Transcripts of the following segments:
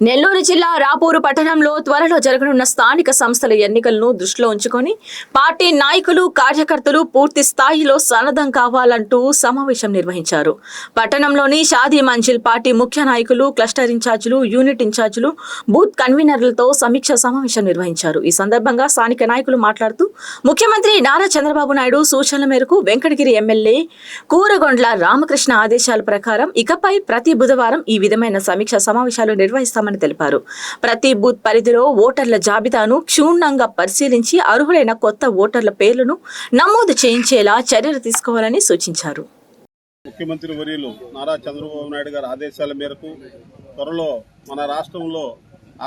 నెల్లూరు జిల్లా రాపూరు పట్టణంలో త్వరలో జరగనున్న స్థానిక సంస్థల ఎన్నికలను దృష్టిలో ఉంచుకొని పార్టీ నాయకులు కార్యకర్తలు పూర్తి స్థాయిలో సన్నద్ధం కావాలంటూ సమావేశం నిర్వహించారు. పట్టణంలోని షాదీ మంజిల్ పార్టీ ముఖ్య నాయకులు, క్లస్టర్ ఇన్ఛార్జీలు, యూనిట్ ఇన్ఛార్జీలు, బూత్ కన్వీనర్లతో సమీక్ష సమావేశం నిర్వహించారు. ఈ సందర్భంగా స్థానిక నాయకులు మాట్లాడుతూ ముఖ్యమంత్రి నారా చంద్రబాబు నాయుడు సూచనల మేరకు వెంకటగిరి ఎమ్మెల్యే కూరగొండ్ల రామకృష్ణ ఆదేశాల ప్రకారం ఇకపై ప్రతి బుధవారం ఈ విధమైన సమీక్ష సమావేశాలు నిర్వహిస్తామని తెలిపారు. ప్రతి బూత్ పరిధిలో ఓటర్ల జాబితాను క్షుణ్ణంగా పరిశీలించి అర్హులైన కొత్త ఓటర్ల పేర్లను నమోదు చేయించేలా చర్యలు తీసుకోవాలని సూచించారు. ముఖ్యమంత్రి వర్యులు నారా చంద్రబాబు నాయుడు గారి ఆదేశాల మేరకు త్వరలో మన రాష్ట్రంలో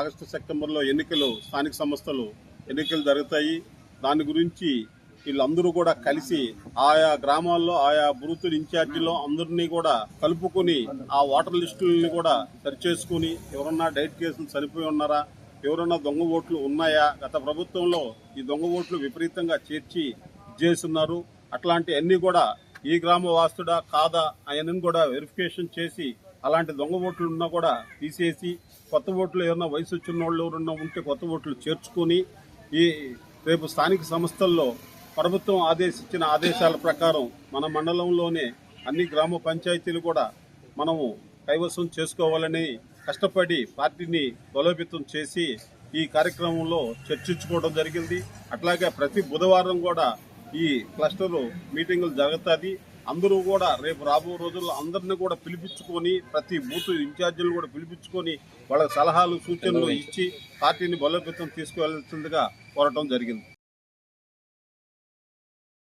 ఆగస్టు సెప్టెంబర్లో స్థానిక సంస్థలు ఎన్నికలు జరుగుతాయి. దాని గురించి వీళ్ళందరూ కూడా కలిసి ఆయా గ్రామాల్లో ఆయా బూతుల ఇన్ఛార్జీలో అందరినీ కూడా కలుపుకొని ఆ ఓటర్ లిస్టులని కూడా సరిచేసుకుని ఎవరన్నా డైట్ కేసులు చనిపోయి ఉన్నారా, ఎవరన్నా దొంగ ఓట్లు ఉన్నాయా, గత ప్రభుత్వంలో ఈ దొంగ ఓట్లు విపరీతంగా చేస్తున్నారు, అట్లాంటి అన్ని కూడా ఈ గ్రామ వాస్తుడా కాదా అవన్నీ కూడా వెరిఫికేషన్ చేసి అలాంటి దొంగ ఓట్లు ఉన్నా కూడా తీసేసి కొత్త ఓట్లు ఏమన్నా వయసు వచ్చిన వాళ్ళు ఎవరన్నా ఉంటే కొత్త ఓట్లు చేర్చుకొని ఈ రేపు స్థానిక సంస్థల్లో ప్రభుత్వం ఆదేశించిన ఆదేశాల ప్రకారం మన మండలంలోనే అన్ని గ్రామ పంచాయతీలు కూడా మనము కైవసం చేసుకోవాలని కష్టపడి పార్టీని బలోపేతం చేసి ఈ కార్యక్రమంలో చర్చించుకోవడం జరిగింది. అట్లాగే ప్రతి బుధవారం కూడా ఈ క్లస్టర్ మీటింగులు జరుగుతుంది. అందరూ కూడా రేపు రాబో రోజుల్లో అందరినీ కూడా పిలిపించుకొని ప్రతి బూత్ ఇన్ఛార్జీలు కూడా పిలిపించుకొని వాళ్ళ సలహాలు సూచనలు ఇచ్చి పార్టీని బలోపేతం తీసుకువెళ్తుందిగా కోరటం జరిగింది.